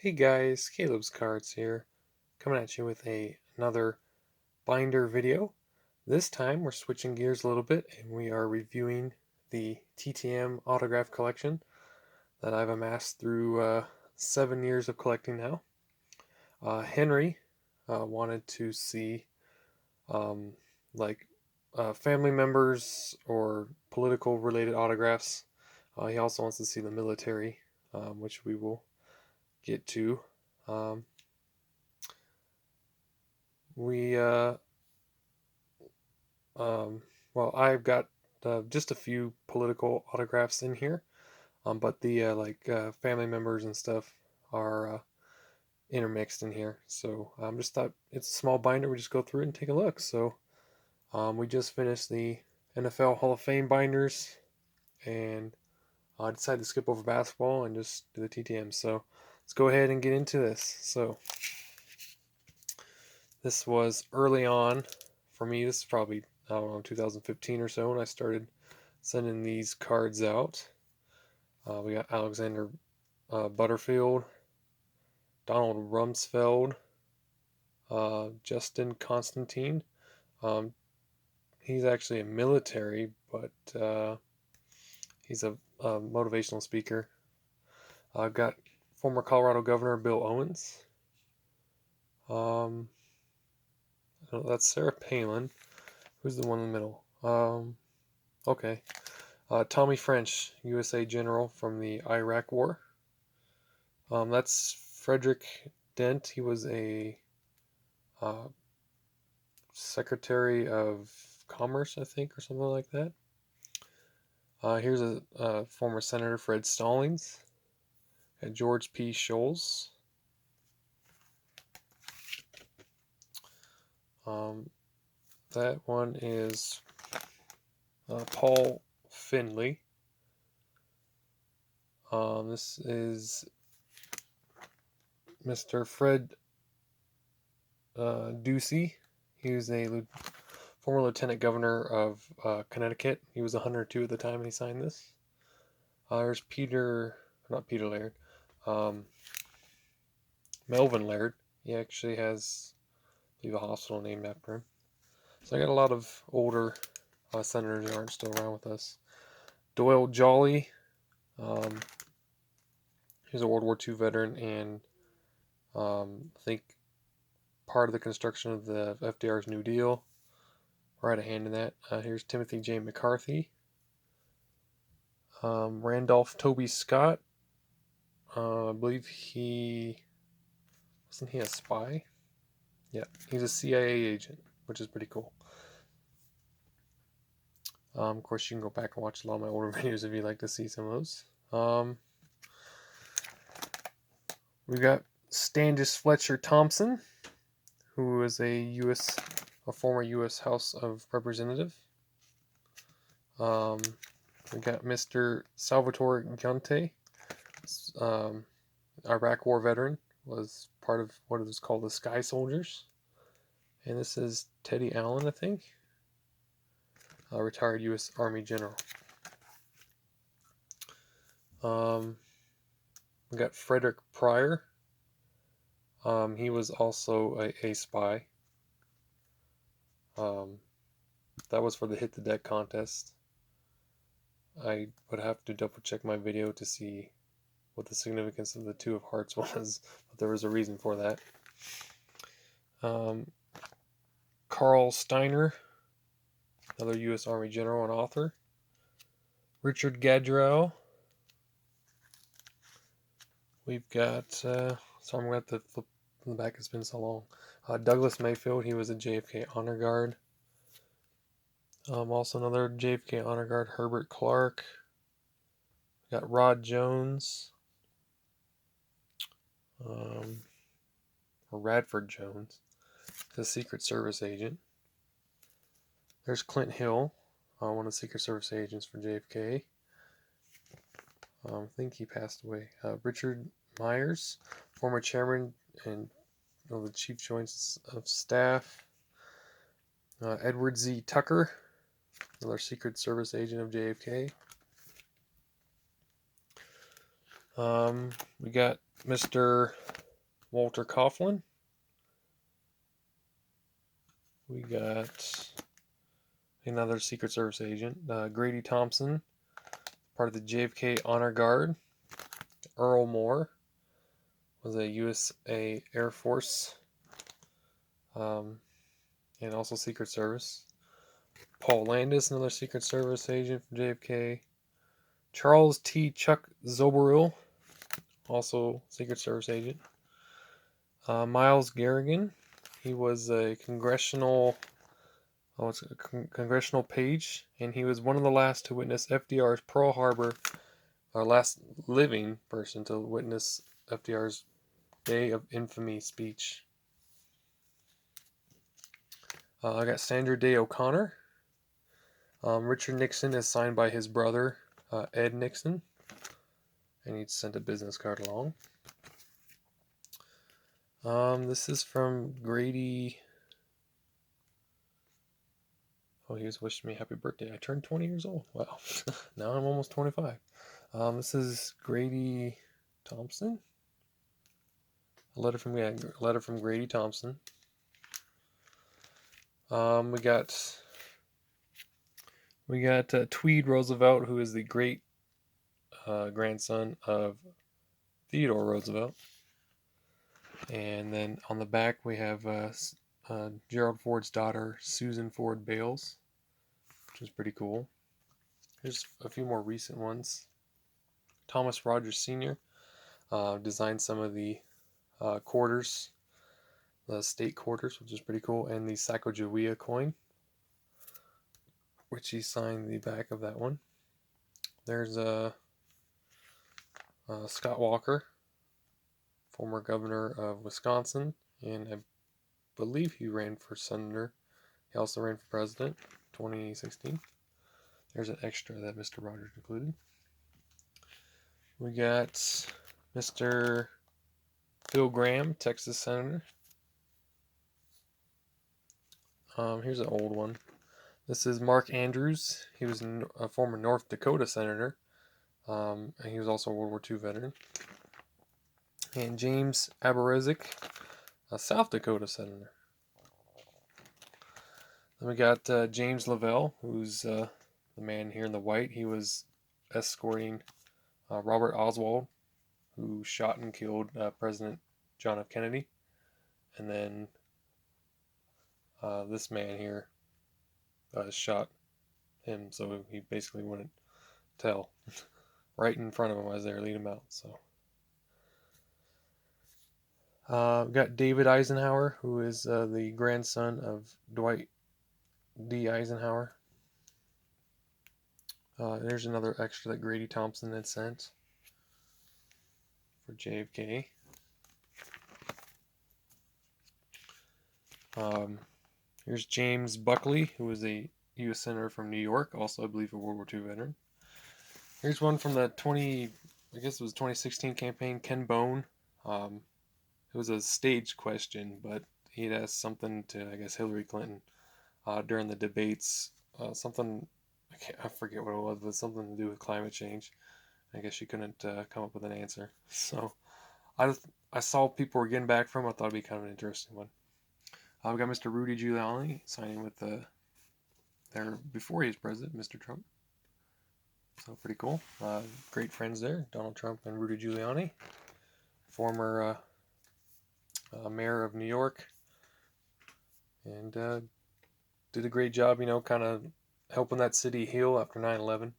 Hey guys, Caleb's Cards here, coming at you with another binder video. This time we're switching gears a little bit and we are reviewing the TTM autograph collection that I've amassed through 7 years of collecting now. Henry wanted to see um, like family members or political related autographs. He also wants to see the military, which we will get to. Um, we well, I've got just a few political autographs in here, but the family members and stuff are intermixed in here. So just thought it's a small binder. We just go through it and take a look. So we just finished the NFL Hall of Fame binders, and I decided to skip over basketball and just do the TTM. So let's go ahead and get into this. So this was early on for me. This is probably, I don't know, 2015 or so when I started sending these cards out. We got Alexander Butterfield, Donald Rumsfeld, Justin Constantine. He's actually a military, but he's a motivational speaker. I've got former Colorado Governor Bill Owens. That's Sarah Palin. Who's the one in the middle? Okay. Tommy French, USA General from the Iraq War. That's Frederick Dent. He was a Secretary of Commerce, I think, or something like that. Here's a former Senator, Fred Stallings, and George P. Scholes. That one is Paul Finley. This is Mr. Fred Ducey. He was a former lieutenant governor of Connecticut. He was 102 at the time when he signed this. There's not Peter Laird, Melvin Laird. He actually has, I believe, a hospital named after him. So I got a lot of older senators who aren't still around with us. Doyle Jolly. He's a World War II veteran and I think part of the construction of the FDR's New Deal. Right, a hand in that. Here's Timothy J. McCarthy. Randolph Toby Scott. I believe wasn't he a spy? Yeah, he's a CIA agent, which is pretty cool. Of course, you can go back and watch a lot of my older videos if you'd like to see some of those. We've got Standish Fletcher Thompson, who is a former U.S. House of Representative. We got Mr. Salvatore Giunte, Iraq War veteran, was part of what is called the Sky Soldiers. And this is Teddy Allen, I think, a retired U.S. Army general. We got Frederick Pryor. He was also a spy. That was for the Hit the Deck contest. I would have to double check my video to see what the significance of the Two of Hearts was, but there was a reason for that. Carl Steiner, another U.S. Army general and author. Richard Gadrell. We've got, sorry, I'm going to have to flip from the back, it's been so long. Douglas Mayfield, he was a JFK Honor Guard. Also another JFK Honor Guard, Herbert Clark. We got Rod Jones. Or Radford Jones, the Secret Service agent. There's Clint Hill, one of the Secret Service agents for JFK. I think he passed away. Richard Myers, former chairman and the Chief Joint of Staff. Edward Z. Tucker, another Secret Service agent of JFK. We got Mr. Walter Coughlin. We got another Secret Service agent, Grady Thompson, part of the JFK Honor Guard. Earl Moore was a USA Air Force and also Secret Service. Paul Landis, another Secret Service agent from JFK. Charles T. Chuck Zoberill, also Secret Service agent. Miles Garrigan, he was a congressional page, and he was one of the last to witness FDR's Pearl Harbor, our last living person to witness FDR's Day of Infamy speech. I got Sandra Day O'Connor. Richard Nixon is signed by his brother, Ed Nixon, and he sent a business card along. This is from Grady. Oh, he was wishing me happy birthday. I turned 20 years old. Wow. Now I'm almost 25. This is Grady Thompson. A letter from Grady Thompson. We got Tweed Roosevelt, who is the great grandson of Theodore Roosevelt. And then on the back we have Gerald Ford's daughter, Susan Ford Bales, which is pretty cool. Here's a few more recent ones. Thomas Rogers Sr. Designed some of the quarters, the state quarters, which is pretty cool, and the Sacagawea coin, which he signed the back of that one. There's Scott Walker, former governor of Wisconsin, and I believe he ran for senator. He also ran for president, 2016. There's an extra that Mr. Rogers included. We got Mr. Bill Graham, Texas senator. Here's an old one. This is Mark Andrews. He was a former North Dakota senator, and he was also a World War II veteran. And James Aberezik, a South Dakota senator. Then we got James Lavelle, who's the man here in the white. He was escorting Robert Oswald, who shot and killed President John F. Kennedy. And then this man here shot him, so he basically wouldn't tell. Right in front of him as they were leading him out. So we got David Eisenhower, who is the grandson of Dwight D. Eisenhower. There's another extra that Grady Thompson had sent for JFK. Here's James Buckley, who was a U.S. Senator from New York, also I believe a World War II veteran. Here's one from the 2016 campaign, Ken Bone. It was a staged question, but he'd asked something to, I guess, Hillary Clinton during the debates. Something, I forget what it was, but something to do with climate change. I guess she couldn't come up with an answer. So I saw people were getting back from it. I thought it'd be kind of an interesting one. We got Mr. Rudy Giuliani signing with there before he was president, Mr. Trump. So pretty cool. Great friends there, Donald Trump and Rudy Giuliani, former mayor of New York, and did a great job, kind of helping that city heal after 9/11.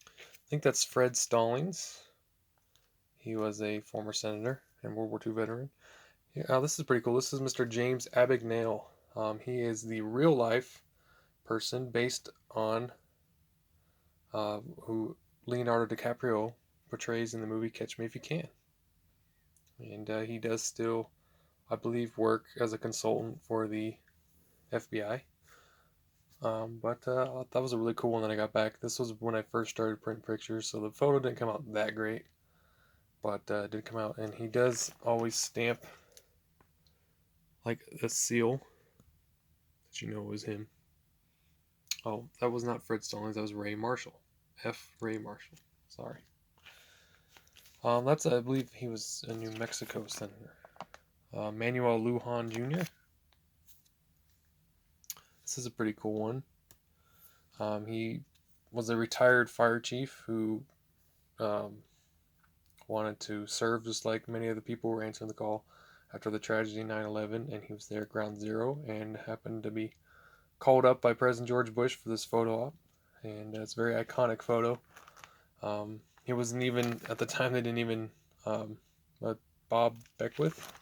I think that's Fred Stallings. He was a former senator and World War II veteran. Yeah, this is pretty cool. This is Mr. James Abagnale. He is the real life person based on who Leonardo DiCaprio portrays in the movie Catch Me If You Can. And he does still, I believe, work as a consultant for the FBI. But that was a really cool one that I got back. This was when I first started printing pictures, so the photo didn't come out that great. But it did come out, and he does always stamp like a seal that was him. Oh, that was not Fred Stallings, that was Ray Marshall. Ray Marshall. Sorry. I believe he was a New Mexico senator. Manuel Lujan Jr. This is a pretty cool one. He was a retired fire chief who wanted to serve just like many of the people who were answering the call after the tragedy 9/11, and he was there at Ground Zero and happened to be called up by President George Bush for this photo op, and it's a very iconic photo. He wasn't even, at the time, they didn't even let Bob Beckwith.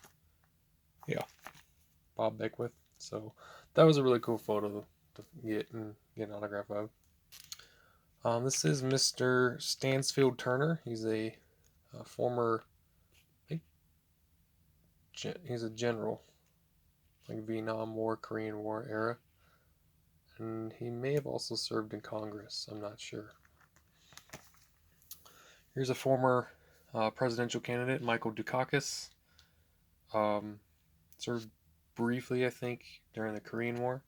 Yeah, Bob Beckwith. So that was a really cool photo to get and get an autograph of. This is Mr. Stansfield Turner. He's a former, I think, he's a general, like Vietnam War, Korean War era. And he may have also served in Congress. I'm not sure. Here's a former presidential candidate, Michael Dukakis. Served briefly, I think, during the Korean War.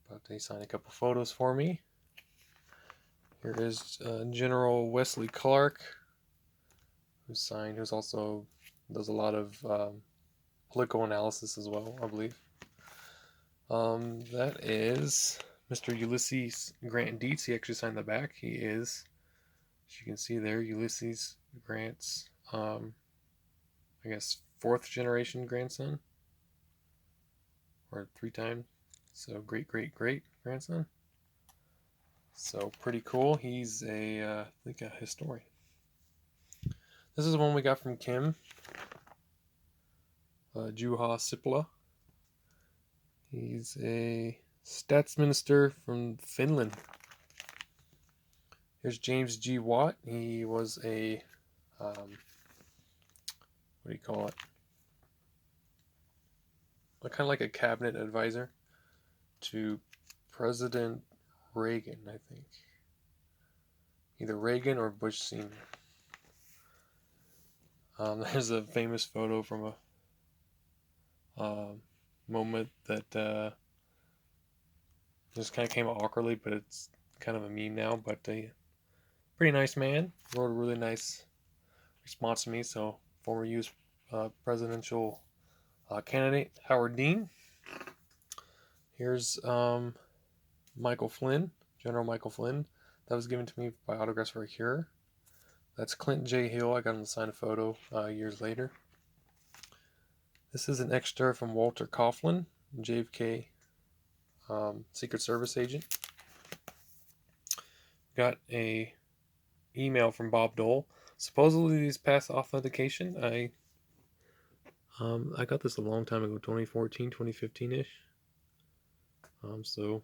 But they signed a couple photos for me. Here is General Wesley Clark, who's also does a lot of political analysis as well, I believe. That is Mr. Ulysses Grant Dietz. He actually signed the back. He is, as you can see there, Ulysses Grant's, I guess, 4th generation grandson, or 3 times, so great grandson. So pretty cool. He's I think a historian. This is one we got from Kim Juha Sipilä. He's a stats minister from Finland. Here's James G. Watt. He was a, what do you call it? Kind of like a cabinet advisor to President Reagan, I think. Either Reagan or Bush Sr. There's a famous photo from a moment that just kind of came out awkwardly, but it's kind of a meme now. But a pretty nice man. Wrote a really nice response to me. So former U.S. Presidential candidate Howard Dean. Here's Michael Flynn, General Michael Flynn. That was given to me by Autographs for a Cure. That's Clinton J. Hill. I got him to sign a photo years later. This is an extra from Walter Coughlin, JFK Secret Service agent. Got a email from Bob Dole. Supposedly these pass authentication. I got this a long time ago, 2014, 2015-ish. So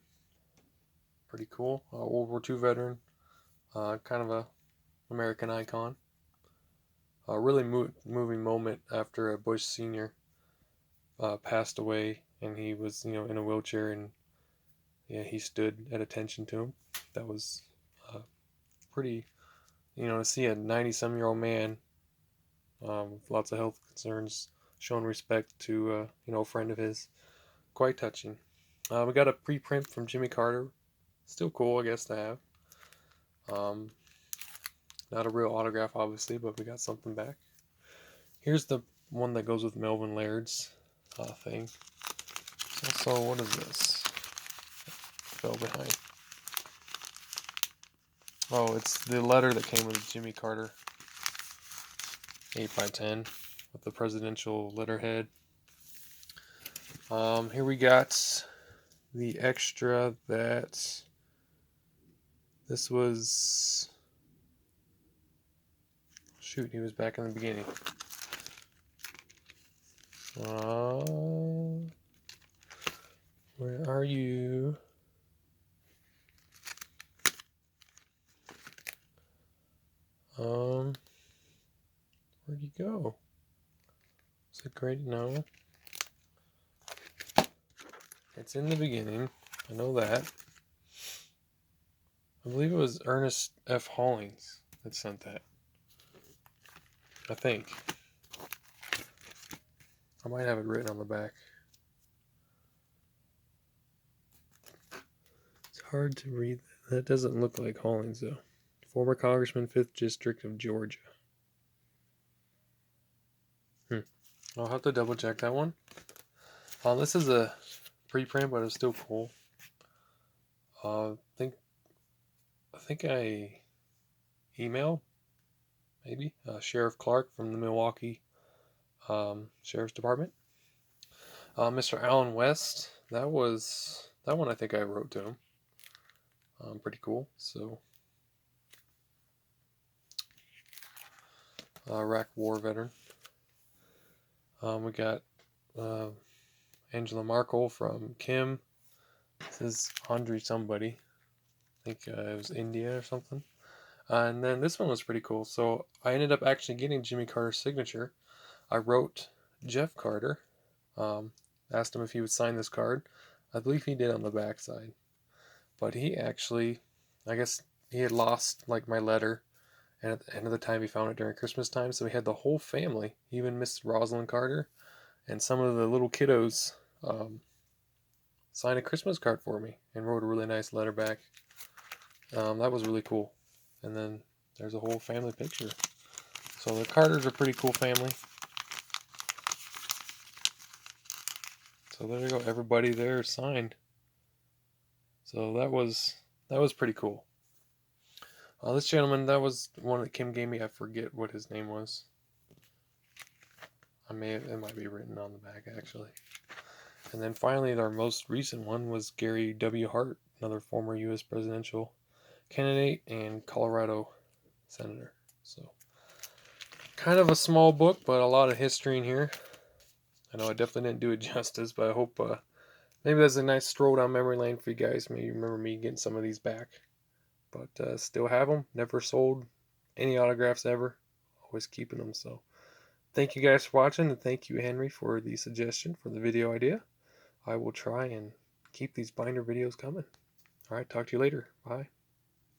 pretty cool. World War II veteran. Kind of a American icon. A really moving moment after Bush Sr. Passed away, and he was, in a wheelchair, and yeah, he stood at attention to him. That was pretty, to see a 90-some-year-old man with lots of health concerns showing respect to, a friend of his. Quite touching. We got a preprint from Jimmy Carter. Still cool, I guess, to have. Not a real autograph, obviously, but we got something back. Here's the one that goes with Melvin Laird's thing. Also, what is this? Fell behind. Oh, it's the letter that came with Jimmy Carter 8x10 with the presidential letterhead. Here we got the extra that this was. Shoot, he was back in the beginning. Where are you? Where'd he go? Is it great? No. It's in the beginning. I know that. I believe it was Ernest F. Hollings that sent that. I think. I might have it written on the back. It's hard to read. That doesn't look like Hollings, though. Former Congressman, 5th District of Georgia. I'll have to double check that one. This is a preprint, but it's still cool. I think I emailed maybe Sheriff Clark from the Milwaukee Sheriff's Department. Mr. Allen West, that one I think I wrote to him. Pretty cool. So, Iraq War veteran. We got Angela Markle from Kim. This is Andre somebody. I think it was India or something. And then this one was pretty cool. So I ended up actually getting Jimmy Carter's signature. I wrote Jeff Carter, asked him if he would sign this card. I believe he did on the backside. But he actually, I guess he had lost like my letter, and at the end of the time he found it during Christmas time, so he had the whole family, even Miss Rosalind Carter, and some of the little kiddos sign a Christmas card for me and wrote a really nice letter back. That was really cool. And then there's a whole family picture. So the Carters are a pretty cool family. So there you go. Everybody there signed. So that was pretty cool. This gentleman, that was one that Kim gave me. I forget what his name was. It might be written on the back actually. And then finally, our most recent one was Gary W. Hart, another former U.S. presidential candidate and Colorado senator. So, kind of a small book, but a lot of history in here. I know I definitely didn't do it justice, but I hope maybe that's a nice stroll down memory lane for you guys. Maybe you remember me getting some of these back. But still have them. Never sold any autographs ever. Always keeping them. So, thank you guys for watching, and thank you, Henry, for the suggestion for the video idea. I will try and keep these binder videos coming. All right, talk to you later. Bye.